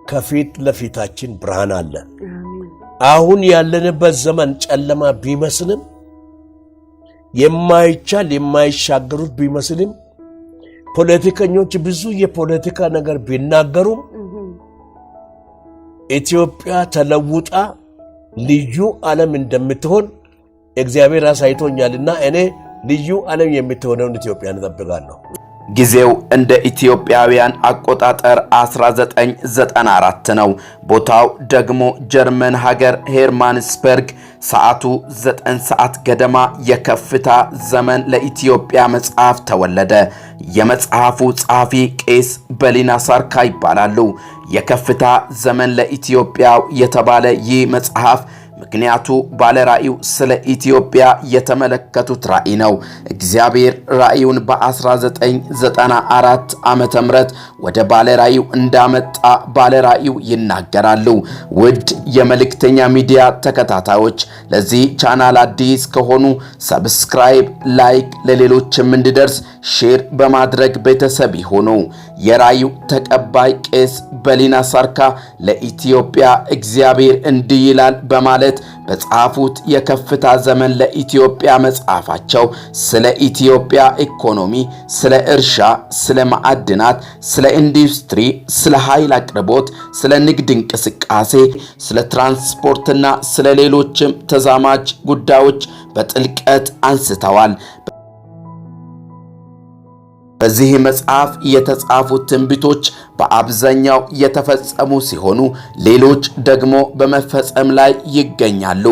ከፊት ለፊታችን ብርሃን አለ። አሁን ያለንበት ዘመን ጨለማ ቢመስልም የማይቻል የማይሻገሩት ቢመስልም ፖለቲከኞች ብዙ የፖለቲካ ነገር ቢናገሩም ኢትዮጵያ ተለውጣ ልዩ ዓለም እንደምትሆን እግዚአብሔር አሳይቶኛልና እኔ ልዩ ዓለም የምትሆነውን ኢትዮጵያን እጠብቃለሁ። ጊዜው እንደ ኢትዮጵያውያን አቆጣጠር 1994 ነው። ቦታው ደግሞ ጀርመን ሀገር ሄርማንስበርግ። ሰዓቱ 9 ሰዓት ገደማ የከፍታ ዘመን ለኢትዮጵያ መጽሐፍ ተወለደ። የመጽሐፉ ጸሐፊ ቄስ በሊና ሳርካ ይባላሉ። የከፍታ ዘመን ለኢትዮጵያ የተባለ ይህ መጽሐፍ ምክንያቱ ባለራእዩ ስለ ኢትዮጵያ የተመለከቱት ራእይ ነው። እግዚአብሔር ራእዩን በ1994 ዓመተ ምህረት ወደ ባለራእዩ እንዳመጣ ባለራእዩ ይናገራሉ። ውድ የመልእክተኛ ሚዲያ ተከታታዮች ለዚህ ቻናል አዲስ ከሆኑ ሰብስክራይብ፣ ላይክ፣ ለሌሎችም እንዲደርስ ሼር በማድረግ ቤተሰብ ይሁኑ። የራእዩ ተቀባይ ቄስ በሊና ሳርካ ለኢትዮጵያ እግዚአብሔር እንዲህ ይላል በማለት በጻፉት የከፍታ ዘመን ለኢትዮጵያ መጽሐፋቸው ስለ ኢትዮጵያ ኢኮኖሚ፣ ስለ እርሻ፣ ስለ ማዕድናት፣ ስለ ኢንዱስትሪ፣ ስለ ኃይል አቅርቦት፣ ስለ ንግድ እንቅስቃሴ፣ ስለ ትራንስፖርትና ስለ ሌሎችም ተዛማጅ ጉዳዮች በጥልቀት አንስተዋል። በዚህ መጽሐፍ የተጻፉት ትንቢቶች በአብዛኛው የተፈጸሙ ሲሆኑ ሌሎች ደግሞ በመፈጸም ላይ ይገኛሉ።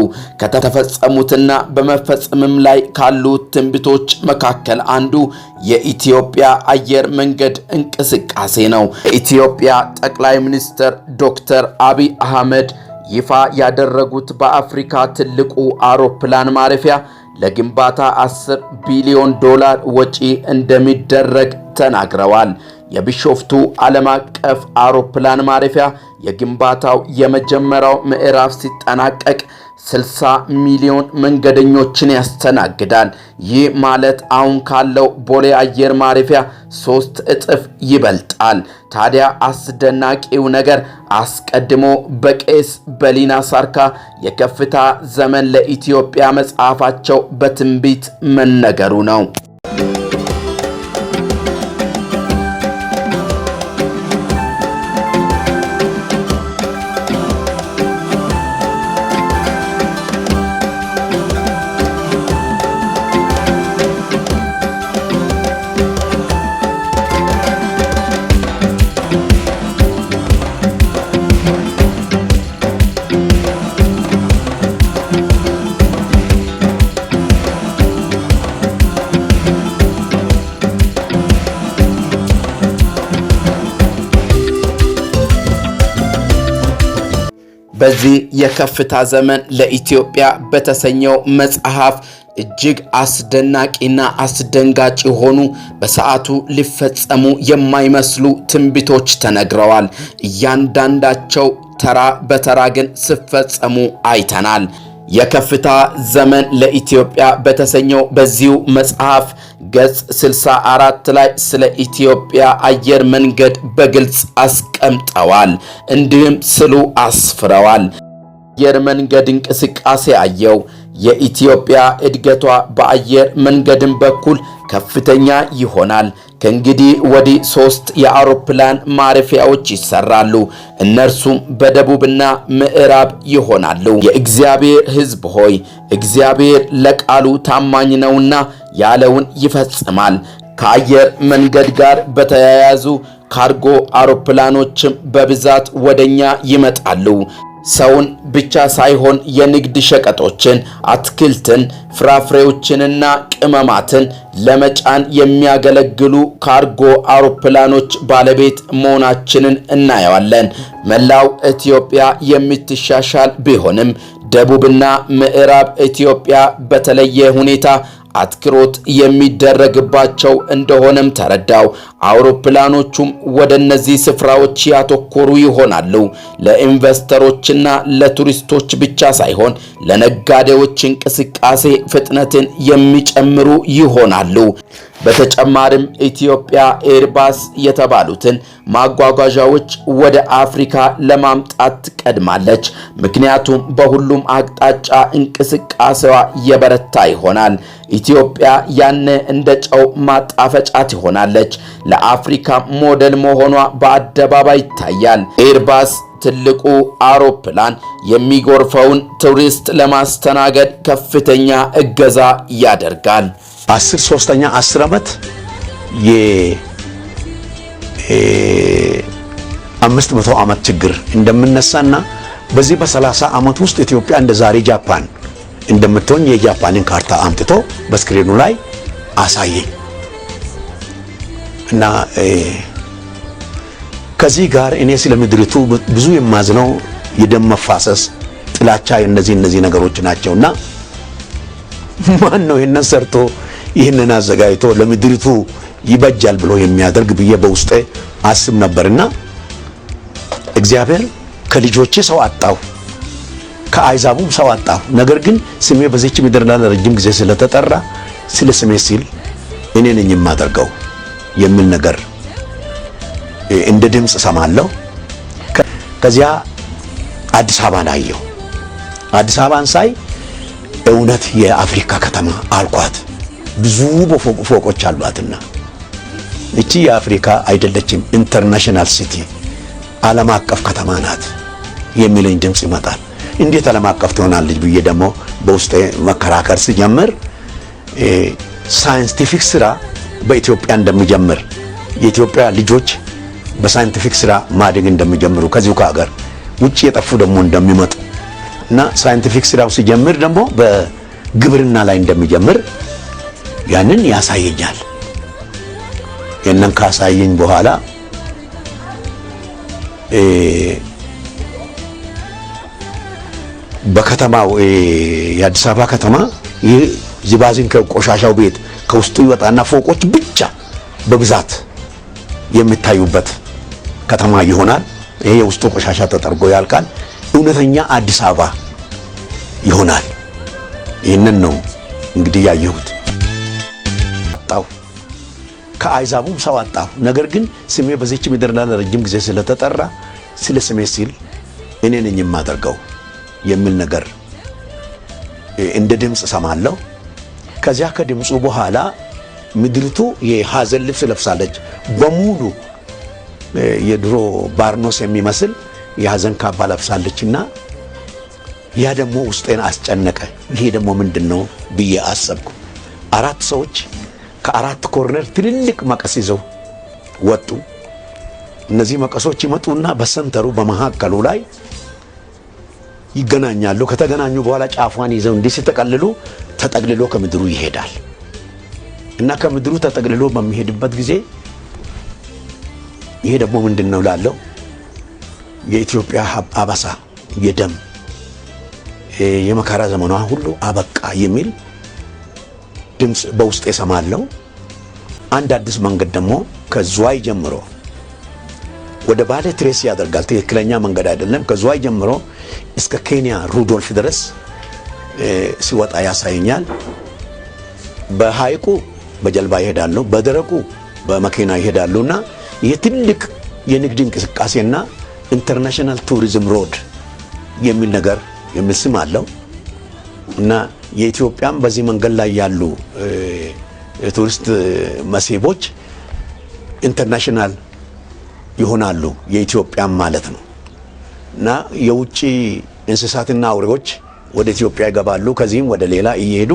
ከተፈጸሙትና በመፈጸምም ላይ ካሉት ትንቢቶች መካከል አንዱ የኢትዮጵያ አየር መንገድ እንቅስቃሴ ነው። የኢትዮጵያ ጠቅላይ ሚኒስትር ዶክተር አብይ አህመድ ይፋ ያደረጉት በአፍሪካ ትልቁ አውሮፕላን ማረፊያ ለግንባታ 10 ቢሊዮን ዶላር ወጪ እንደሚደረግ ተናግረዋል። የቢሾፍቱ ዓለም አቀፍ አውሮፕላን ማረፊያ የግንባታው የመጀመሪያው ምዕራፍ ሲጠናቀቅ 60 ሚሊዮን መንገደኞችን ያስተናግዳል። ይህ ማለት አሁን ካለው ቦሌ አየር ማረፊያ 3 እጥፍ ይበልጣል። ታዲያ አስደናቂው ነገር አስቀድሞ በቄስ በሊና ሳርካ የከፍታ ዘመን ለኢትዮጵያ መጽሐፋቸው በትንቢት መነገሩ ነው። በዚህ የከፍታ ዘመን ለኢትዮጵያ በተሰኘው መጽሐፍ እጅግ አስደናቂና አስደንጋጭ ሆኑ በሰዓቱ ሊፈጸሙ የማይመስሉ ትንቢቶች ተነግረዋል። እያንዳንዳቸው ተራ በተራ ግን ሲፈጸሙ አይተናል። የከፍታ ዘመን ለኢትዮጵያ በተሰኘው በዚሁ መጽሐፍ ገጽ 64 ላይ ስለ ኢትዮጵያ አየር መንገድ በግልጽ አስቀምጠዋል። እንዲህም ስሉ አስፍረዋል። አየር መንገድ እንቅስቃሴ አየው። የኢትዮጵያ እድገቷ በአየር መንገድም በኩል ከፍተኛ ይሆናል። ከእንግዲህ ወዲህ 3 የአውሮፕላን ማረፊያዎች ይሰራሉ። እነርሱም በደቡብና ምዕራብ ይሆናሉ። የእግዚአብሔር ሕዝብ ሆይ እግዚአብሔር ለቃሉ ታማኝ ነውና ያለውን ይፈጽማል። ከአየር መንገድ ጋር በተያያዙ ካርጎ አውሮፕላኖችም በብዛት ወደኛ ይመጣሉ። ሰውን ብቻ ሳይሆን የንግድ ሸቀጦችን፣ አትክልትን፣ ፍራፍሬዎችንና ቅመማትን ለመጫን የሚያገለግሉ ካርጎ አውሮፕላኖች ባለቤት መሆናችንን እናያለን። መላው ኢትዮጵያ የምትሻሻል ቢሆንም ደቡብና ምዕራብ ኢትዮጵያ በተለየ ሁኔታ አትክሮት የሚደረግባቸው እንደሆነም ተረዳው። አውሮፕላኖቹም ወደ እነዚህ ስፍራዎች ያተኮሩ ይሆናሉ። ለኢንቨስተሮችና ለቱሪስቶች ብቻ ሳይሆን ለነጋዴዎች እንቅስቃሴ ፍጥነትን የሚጨምሩ ይሆናሉ። በተጨማሪም ኢትዮጵያ ኤርባስ የተባሉትን ማጓጓዣዎች ወደ አፍሪካ ለማምጣት ትቀድማለች። ምክንያቱም በሁሉም አቅጣጫ እንቅስቃሴዋ የበረታ ይሆናል። ኢትዮጵያ ያነ እንደ ጨው ማጣፈጫ ትሆናለች። ለአፍሪካ ሞዴል መሆኗ በአደባባይ ይታያል። ኤርባስ ትልቁ አውሮፕላን የሚጎርፈውን ቱሪስት ለማስተናገድ ከፍተኛ እገዛ ያደርጋል። 10 ዓመት የ500 ዓመት ችግር እንደምነሳና በዚህ በ30 ዓመት ውስጥ ኢትዮጵያ እንደ ዛሬ ጃፓን እንደምትሆን የጃፓንን ካርታ አምጥቶ በስክሪኑ ላይ አሳየኝ እና ከዚህ ጋር እኔ ስለምድሪቱ ብዙ የማዝነው የደም መፋሰስ፣ ጥላቻ እነዚህ ነገሮች ናቸውና ማን ነው ይሄንን ሰርቶ ይሄንን አዘጋጅቶ ለምድሪቱ ይበጃል ብሎ የሚያደርግ ብዬ በውስጤ አስብ ነበርና እግዚአብሔር ከልጆቼ ሰው አጣው፣ ከአይዛቡም ሰው አጣው። ነገር ግን ስሜ በዚች ምድር ላይ ለረጅም ጊዜ ስለተጠራ ስለ ስሜ ሲል እኔ ነኝ የማደርገው የሚል ነገር እንደ ድምጽ ሰማለሁ። ከዚያ አዲስ አበባን አየሁ። አዲስ አበባን ሳይ እውነት የአፍሪካ ከተማ አልኳት። ብዙ ፎቆች አሏትና እቺ የአፍሪካ አይደለችም፣ ኢንተርናሽናል ሲቲ ዓለም አቀፍ ከተማ ናት የሚለኝ ድምጽ ይመጣል። እንዴት ዓለም አቀፍ ትሆናለች ብዬ ደግሞ በውስጤ መከራከር ሲጀምር ሳይንቲፊክ ስራ በኢትዮጵያ እንደሚጀምር፣ የኢትዮጵያ ልጆች በሳይንቲፊክ ስራ ማደግ እንደሚጀምሩ፣ ከዚሁ ከሀገር ውጪ የጠፉ ደግሞ እንደሚመጡ እና ሳይንቲፊክ ስራው ሲጀምር ደግሞ በግብርና ላይ እንደሚጀምር ያንን ያሳየኛል። የነን ካሳየኝ በኋላ በከተማው የአዲስ አበባ ከተማ ይህ ዚባዚን ከቆሻሻው ቤት ከውስጡ ይወጣና ፎቆች ብቻ በብዛት የሚታዩበት ከተማ ይሆናል። ይሄ የውስጡ ቆሻሻ ተጠርጎ ያልቃል። እውነተኛ አዲስ አበባ ይሆናል። ይህንን ነው እንግዲህ ያየሁት። አጣው ከአይዛቡም ሰው አጣው። ነገር ግን ስሜ በዚች ምድር ላይ ለረጅም ጊዜ ስለተጠራ ስለ ስሜ ሲል እኔ ነኝ የማደርገው የሚል ነገር እንደ ድምጽ ሰማለሁ። ከዚያ ከድምጹ በኋላ ምድሪቱ የሐዘን ልብስ ለብሳለች። በሙሉ የድሮ ባርኖስ የሚመስል የሐዘን ካባ ለብሳለችና ያ ደግሞ ውስጤን አስጨነቀ። ይሄ ደግሞ ምንድነው ብዬ አሰብኩ። 4 ሰዎች ከ4 ኮርነር ትልልቅ መቀስ ይዘው ወጡ። እነዚህ መቀሶች ይመጡና በሰንተሩ በመሃከሉ ላይ ይገናኛሉ። ከተገናኙ በኋላ ጫፏን ይዘው እንዲህ ሲተቀልሉ ተጠቅልሎ ከምድሩ ይሄዳል እና ከምድሩ ተጠቅልሎ በሚሄድበት ጊዜ ይሄ ደግሞ ምንድነው ላለው የኢትዮጵያ አበሳ፣ የደም የመከራ ዘመኗ ሁሉ አበቃ የሚል ድምጽ በውስጤ ሰማለሁ። አንድ አዲስ መንገድ ደግሞ ከዝዋይ ጀምሮ ወደ ባሌ ትሬስ ያደርጋል። ትክክለኛ መንገድ አይደለም። ከዝዋይ ጀምሮ እስከ ኬንያ ሩዶልፍ ድረስ ሲወጣ ያሳየኛል። በሐይቁ በጀልባ ይሄዳሉ፣ በደረቁ በመኪና ይሄዳሉና ይሄ ትልቅ የንግድ እንቅስቃሴና ኢንተርናሽናል ቱሪዝም ሮድ የሚል ነገር የሚል ስም አለው እና የኢትዮጵያም በዚህ መንገድ ላይ ያሉ ቱሪስት መስህቦች ኢንተርናሽናል ይሆናሉ፣ የኢትዮጵያም ማለት ነው እና የውጪ እንስሳትና አውሬዎች ወደ ኢትዮጵያ ይገባሉ። ከዚህም ወደ ሌላ እየሄዱ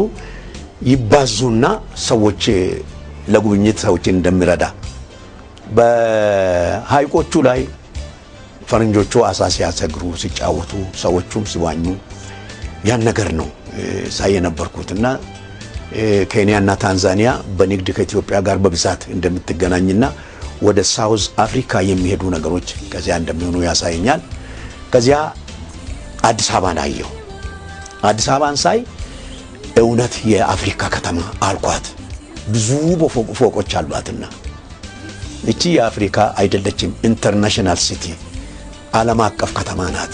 ይባዙና ሰዎች ለጉብኝት ሰዎችን እንደሚረዳ በሐይቆቹ ላይ ፈረንጆቹ አሳ ሲያሰግሩ ሲጫወቱ ሰዎቹም ሲዋኙ ያን ነገር ነው ሳይ የነበርኩትና ኬንያና ታንዛኒያ በንግድ ከኢትዮጵያ ጋር በብዛት እንደምትገናኝና ወደ ሳውዝ አፍሪካ የሚሄዱ ነገሮች ከዚያ እንደሚሆኑ ያሳየኛል። ከዚያ አዲስ አበባን አየሁ። አዲስ አበባን ሳይ እውነት የአፍሪካ ከተማ አልኳት። ብዙ ፎቆች አሏትና እቺ የአፍሪካ አይደለችም፣ ኢንተርናሽናል ሲቲ ዓለም አቀፍ ከተማ ናት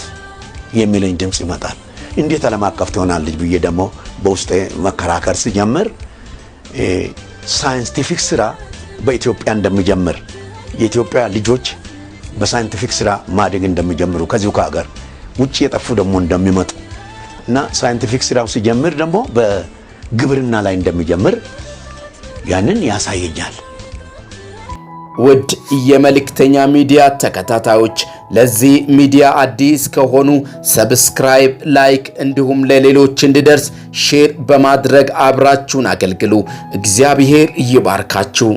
የሚለኝ ድምጽ ይመጣል። እንዴት ዓለም አቀፍ ትሆናለች ብዬ ደግሞ በውስጤ መከራከር ሲጀምር ሳይንቲፊክ ስራ በኢትዮጵያ እንደሚጀምር የኢትዮጵያ ልጆች በሳይንቲፊክ ስራ ማደግ እንደሚጀምሩ ከዚሁ ከሀገር ውጪ የጠፉ ደግሞ እንደሚመጡ እና ሳይንቲፊክ ስራው ሲጀምር ደግሞ በግብርና ላይ እንደሚጀምር ያንን ያሳየኛል። ውድ የመልእክተኛ ሚዲያ ተከታታዮች ለዚህ ሚዲያ አዲስ ከሆኑ ሰብስክራይብ፣ ላይክ እንዲሁም ለሌሎች እንዲደርስ ሼር በማድረግ አብራችሁን አገልግሉ። እግዚአብሔር ይባርካችሁ።